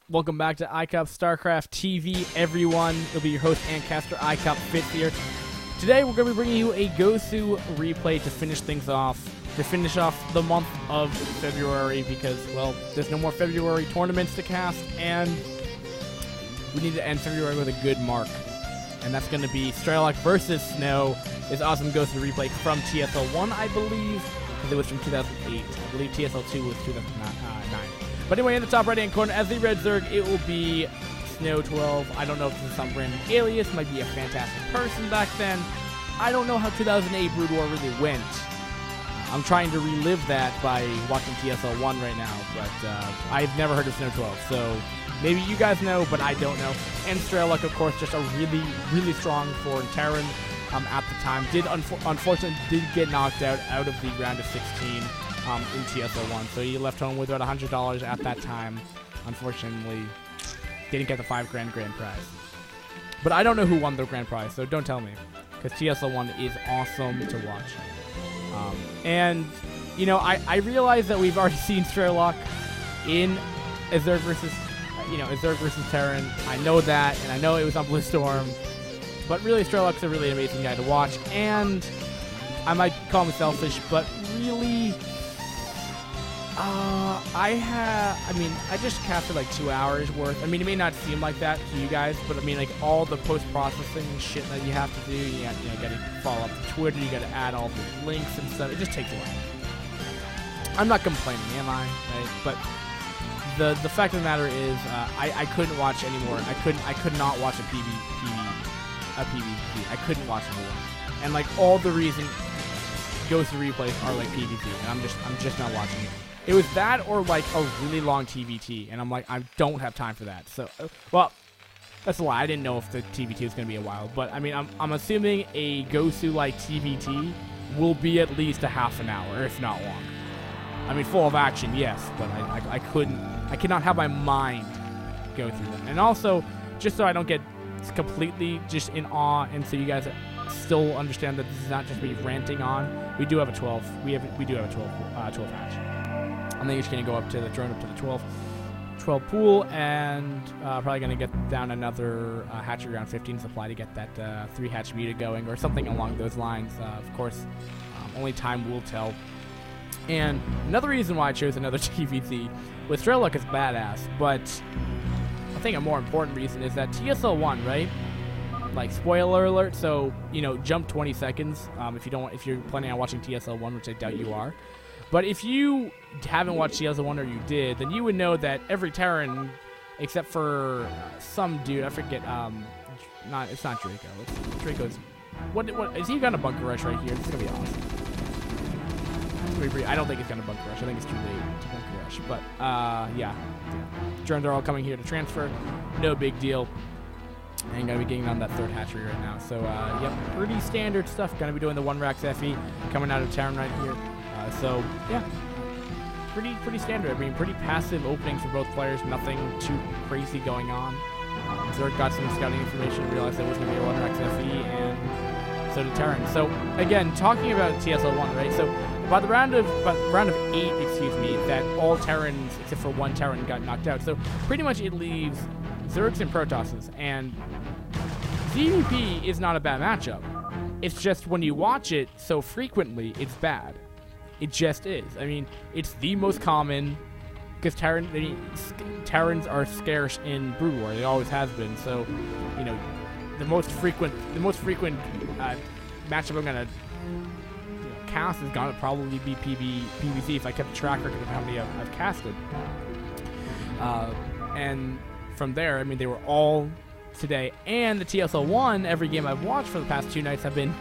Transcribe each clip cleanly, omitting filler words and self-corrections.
Welcome back to iCCup StarCraft TV, everyone. It'll be your host and caster, iCCup Fitz here. Today, we're going to be bringing you a Gosu replay to finish things off, to finish off the month of February, because, well, there's no more February tournaments to cast, and we need to end February with a good mark. And that's going to be Strelok versus Snow, this awesome Gosu replay from TSL1, I believe, because it was from 2008. I believe TSL2 was 2009. But anyway, in the top right-hand corner, as the Red Zerg, it will be Snow12. I don't know if this is some random alias, might be a fantastic person back then. I don't know how 2008 Brood War really went. I'm trying to relive that by watching TSL1 right now, but I've never heard of Snow12, so maybe you guys know, but I don't know. And Strelok, of course, just a really, really strong foreign Terran at the time. Unfortunately did get knocked out of the round of 16. In TSL1, so he left home with about $100 at that time. Unfortunately, didn't get the $5 grand prize. But I don't know who won the grand prize, so don't tell me, because TSL1 is awesome to watch. And you know, I realize that we've already seen Strelok in Zerg versus Terran. I know that, and I know it was on Blue Storm. But really, Strelok's a really amazing guy to watch, and I might call him selfish, but really. I just casted like 2 hours worth. I mean, it may not seem like that to you guys, but I mean, like all the post-processing shit that you have to do, you gotta follow up to Twitter, you gotta add all the links and stuff. It just takes a while. I'm not complaining, am I? Right? But the fact of the matter is, I couldn't watch anymore. I could not watch a PvP. I couldn't watch anymore. And like all the reason Gosu replays are like PvP, and I'm just not watching it. It was that or like a really long TVT, and I'm like, I don't have time for that. So, well, that's a lie. I didn't know if the TVT was going to be a while, but I mean, I'm assuming a Gosu-like TVT will be at least a half an hour, if not longer. I mean, full of action, yes, but I cannot have my mind go through them. And also, just so I don't get completely just in awe, and so you guys still understand that this is not just me ranting on. We do have a 12. We do have a 12 hatch. I think it's going to go up to the 12 pool, and probably going to get down another hatchery around 15 supply to get that 3 hatch beta going, or something along those lines. Of course, only time will tell. And another reason why I chose another TVT with Strelok is badass, but I think a more important reason is that TSL1, right? Like, spoiler alert, so, you know, jump 20 seconds if you're planning on watching TSL1, which I doubt you are. But if you haven't watched TSL1 or you did, then you would know that every Terran, except for some dude, I forget, it's not Draco. Draco's, what is he gonna bunker rush right here? This is gonna be awesome. I don't think it's gonna bunker rush. I think it's too late to bunker rush. But, yeah. Drones are all coming here to transfer. No big deal. And gonna be getting on that 3rd hatchery right now. So, yep, pretty standard stuff. Gonna be doing the 1 Rax FE coming out of Terran right here. So, yeah, pretty standard. I mean, pretty passive openings for both players. Nothing too crazy going on. Zerg got some scouting information, realized there was going to be a 1 Rax FE, and so did Terran. So, again, talking about TSL1, right? So, by the round of 8, that all Terrans, except for 1 Terran, got knocked out. So, pretty much it leaves Zergs and Protosses, and ZVP is not a bad matchup. It's just when you watch it so frequently, it's bad. It just is. I mean, it's the most common, because Terrans are scarce in Brood War. They always have been. So, you know, the most frequent matchup I'm gonna cast is gonna probably be PvZ if I kept a track record of how many I've casted. And from there, I mean, they were all today. And the TSL1, every game I've watched for the past 2 nights have been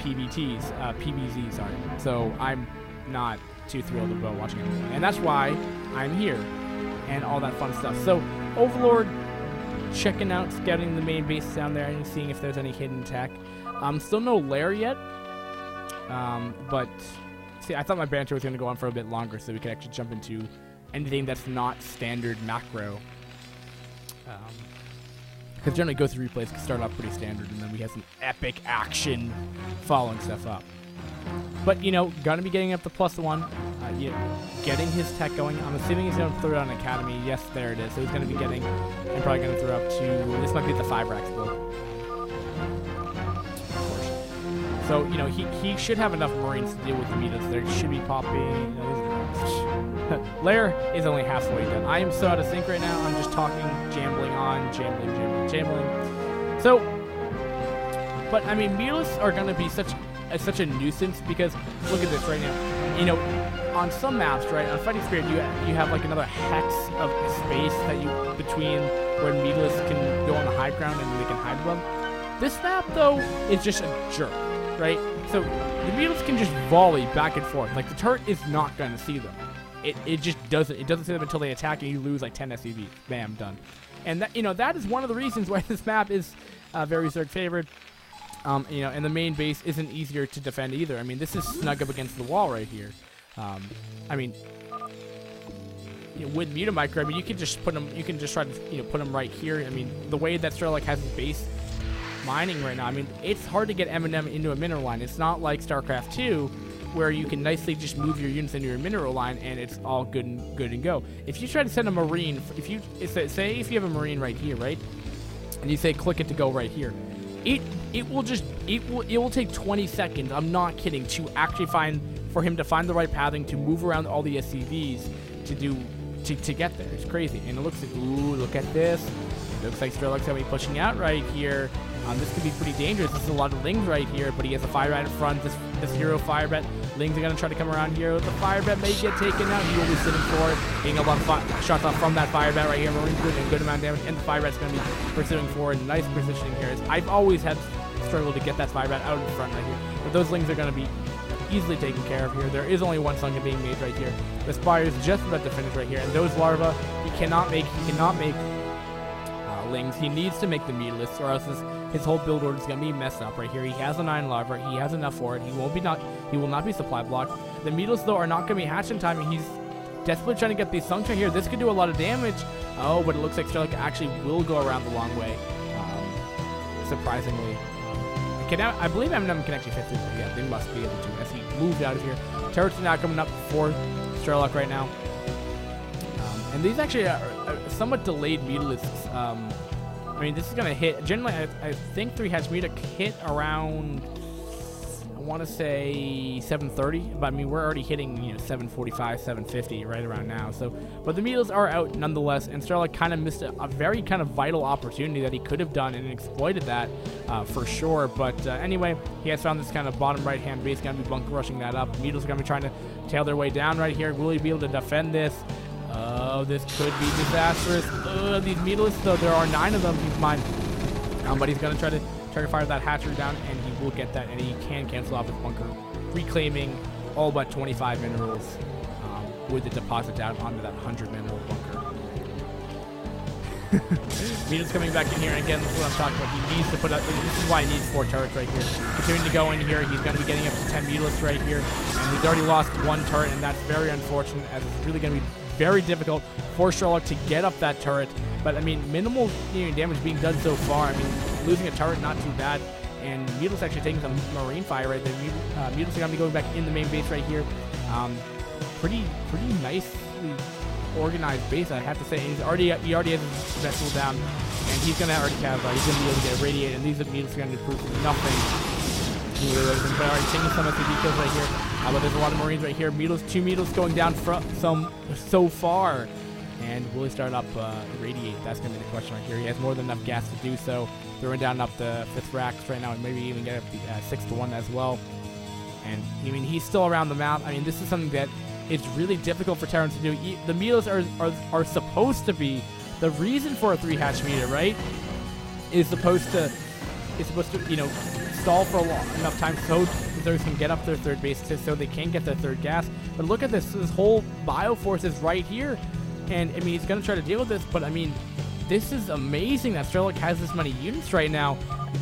PvZ, sorry. So I'm not too thrilled about watching it. And that's why I'm here and all that fun stuff. So Overlord, checking out, scouting the main base down there and seeing if there's any hidden tech. Still no lair yet. But see, I thought my banter was going to go on for a bit longer so we could actually jump into anything that's not standard macro. Because generally Gosu replays can start off pretty standard, and then we have some epic action following stuff up. But, you know, gonna be getting up to +1. getting his tech going. I'm assuming he's going to throw it on Academy. Yes, there it is. So he's going to be getting, and probably going to throw up to, this might be the 5-rack build. So, he should have enough Marines to deal with the Mitas. There should be popping. Lair is only halfway done. I am so out of sync right now. I'm just talking, jambling on, jambling. So, but I mean, Mitas are going to be such a nuisance because look at this right now. On some maps, right, on Fighting Spirit, you have like another hex of space that between where Mitas can go on the high ground and they can hide them. This map, though, is just a jerk, right? So the Mitas can just volley back and forth. Like, the turret is not going to see them. It just doesn't. It doesn't see them until they attack and you lose like 10 SCV. Bam, done. And that is one of the reasons why this map is very Zerg favored. And the main base isn't easier to defend either. I mean, this is snug up against the wall right here. I mean, with Mutamicro, I mean, you can just put them. You can just try to put them right here. I mean, the way that Strelok has his base mining right now, I mean, it's hard to get M&M into a mineral line. It's not like StarCraft 2, where you can nicely just move your units into your mineral line and it's all good and go. If you try to send a Marine, say if you have a Marine right here, right, and you say click it to go right here, it will take 20 seconds. I'm not kidding, to actually for him to find the right pathing to move around all the SCVs to get there. It's crazy. And it looks like, ooh, look at this. It looks like Strelok's going to be pushing out right here. This could be pretty dangerous. This is a lot of Lings right here, but he has a fire bat in front. This hero fire bat. Lings are going to try to come around here. The fire bat may get taken out. He will be sitting for it, getting a lot of shots off from that fire bat right here. Marine's doing a good amount of damage, and the fire bat's going to be pursuing forward. Nice positioning here. I've always had struggled to get that fire bat out in front right here, but those Lings are going to be easily taken care of here. There is only one Sunken being made right here. The Spire is just about to finish right here, and those larvae he cannot make Lings. He needs to make the meatless, or else his whole build order is going to be messed up right here. He has a 9 larva. He has enough for it. He will not be supply blocked. The meatless, though, are not going to be hatch in time, and he's desperately trying to get these sunks right here. This could do a lot of damage. Oh, but it looks like Strelok actually will go around the long way, surprisingly. I believe M&M can actually fit through. Yeah, they must be able to, as he moved out of here. Turrets are now coming up for Strelok right now. And these actually are somewhat delayed mutalisks. I mean, this is going to hit. Generally, I think 3-hatch muta hit around, I want to say 7:30. But I mean, we're already hitting 7:45, 7:50 right around now. So, but the mutas are out nonetheless, and Strelok kind of missed a very kind of vital opportunity that he could have done and exploited that for sure. But anyway, he has found this kind of bottom right-hand base. Going to be bunker rushing that up. Mutas are going to be trying to tail their way down right here. Will he be able to defend this? Oh, this could be disastrous. These mutalisks, though, there are 9 of them. Keep in mind, but he's going to try to fire that hatchery down, and he will get that, and he can cancel off his bunker, reclaiming all but 25 minerals with the deposit down onto that 100 mineral bunker. Muta's coming back in here, and again, this is what I'm talking about. He needs to put up. This is why he needs 4 turrets right here. Continuing to go in here, he's going to be getting up to 10 mutalisks right here, and he's already lost 1 turret, and that's very unfortunate, as it's really going to be very difficult for Strelok to get up that turret. But I mean, minimal damage being done so far. I mean, losing a turret, not too bad. And Mutalis's actually taking some marine fire right there. Mutalis's are going to be going back in the main base right here. Pretty nicely organized base, I have to say. He already has his vessel down, and he's going to already have. He's going to be able to get irradiated, and these Mutalis's are going to improve nothing. But already taking some SCV kills right here. But there's a lot of Marines right here. 2 Mutalis's going down so far. And will he start up irradiate? That's going to be the question right here. He has more than enough gas to do so. Throwing down up the 5th racks right now, and maybe even get up the 6th one as well. And I mean, he's still around the map. I mean, this is something that it's really difficult for Terran to do. The Mutalisks are supposed to be the reason for a 3-hatch muta, right? Is supposed to stall for enough time so Zergs can get up their 3rd base so they can get their 3rd gas. But look at this. This whole Bioforce is right here. And, I mean, he's going to try to deal with this. But, I mean, this is amazing that Strelok has this many units right now.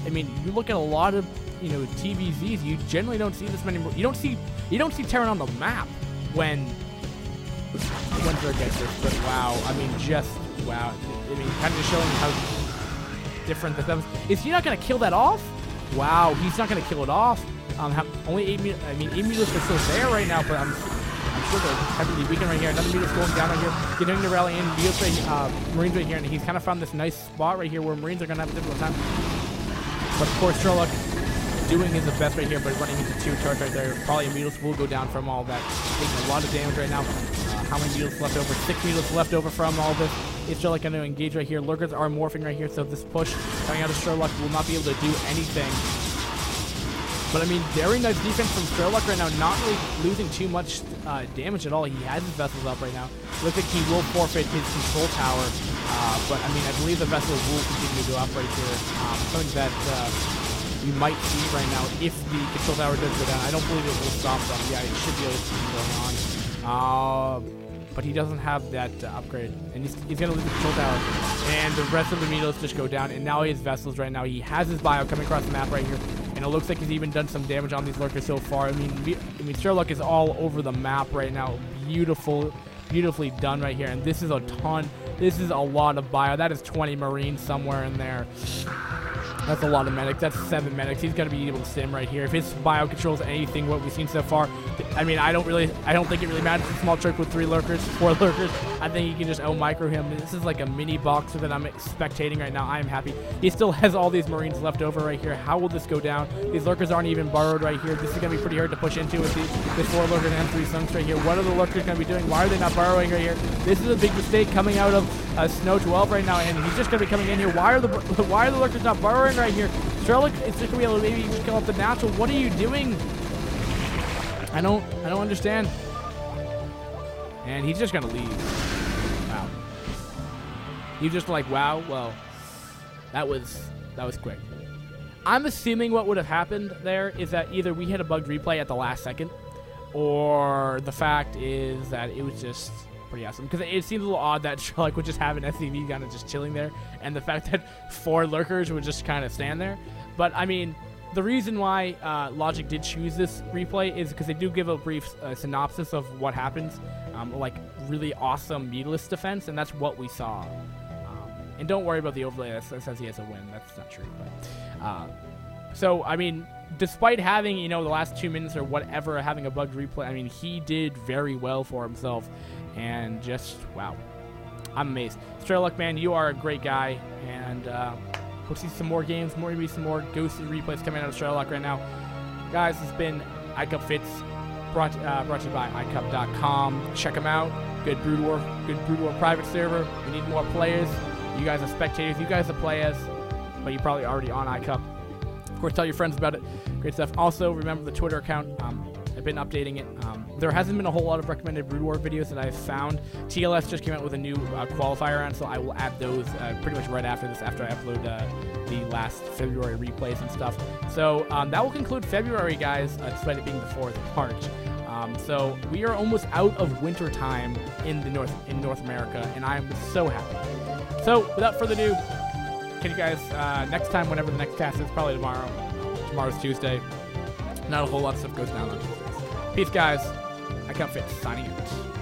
I mean, you look at a lot of, TVZs. You generally don't see this many. You don't see Terran on the map when Zerg gets this. But, wow. I mean, wow. I mean, kind of just showing how different this is. Is he not going to kill that off? Wow, he's not going to kill it off. Only 8 mutalisks are still there right now, but I'm lurkers are heavily weakened right here. Another Meteor's going down right here. Getting to rally in. Marines right here, and he's kind of found this nice spot right here where Marines are going to have a difficult time. But of course, Strelok doing his best right here, but running into 2 turrets right there. Probably Meteors will go down from all that. Taking a lot of damage right now. How many Meteors left over? 6 Meteors left over from all this. Is Strelok going to engage right here? Lurkers are morphing right here, so this push coming out of Strelok will not be able to do anything. But I mean, very nice defense from Strelok right now, not really losing too much damage at all. He has his vessels up right now. Looks like he will forfeit his control tower, but I mean, I believe the vessel will continue to go up right here. Something that we might see right now if the control tower does go down. I don't believe it will stop them. Yeah, it should be able to keep going on. But he doesn't have that upgrade, and he's going to lose the control tower. And the rest of the Meteors just go down, and now his vessels right now. He has his bio coming across the map right here. And it looks like he's even done some damage on these lurkers so far. I mean, Strelok is all over the map right now. Beautifully done right here. And this is a ton. This is a lot of bio. That is 20 Marines somewhere in there. That's a lot of medics. That's 7 medics. He's going to be able to sim right here. If his bio controls anything, what we've seen so far, I mean, I don't think it really matters. It's a small trick with 4 lurkers. I think he can just out-micro him. This is like a mini boxer that I'm spectating right now. I am happy. He still has all these Marines left over right here. How will this go down? These lurkers aren't even borrowed right here. This is going to be pretty hard to push into with this 4 lurkers and 3 sunks right here. What are the lurkers going to be doing? Why are they not borrowing right here? This is a big mistake coming out of Snow12 right now, and he's just going to be coming in here. Why are the lurkers not borrowing right here? Strelok is just going to be able to maybe kill up the natural. What are you doing? I don't understand. And he's just going to leave. Wow. He's just like, wow, well, that was quick. I'm assuming what would have happened there is that either we had a bugged replay at the last second, or the fact is that it was just pretty awesome. Because it seems a little odd that Strelok would just have an SCV kind of just chilling there, and the fact that 4 lurkers would just kind of stand there. But, I mean, the reason why Logic did choose this replay is because they do give a brief synopsis of what happens. Like, really awesome meatless defense, and that's what we saw. And don't worry about the overlay that says he has a win. That's not true. But, so, I mean, despite having, you know, the last 2 minutes or whatever, having a bugged replay, I mean, he did very well for himself. And just, wow. I'm amazed. Strelok, man, you are a great guy. And we'll see some more games, maybe some more Gosu replays coming out of Strelok right now. Guys, this has been iCCup Fits, brought to you by iCCup.com. Check them out. Good Brood War private server. We need more players. You guys are spectators. You guys are players. But you're probably already on iCCup. Of course, tell your friends about it. Great stuff. Also, remember the Twitter account. I've been updating it. There hasn't been a whole lot of recommended Brood War videos that I've found. TLS just came out with a new qualifier round, so I will add those pretty much right after this, after I upload the last February replays and stuff. So that will conclude February, guys, despite it being the 4th of March. So we are almost out of winter time in North America, and I'm so happy. So without further ado, catch you guys next time, whenever the next cast is, probably tomorrow. Tomorrow's Tuesday. Not a whole lot of stuff goes down on Tuesdays. Peace, guys. iCCup Fit signing out.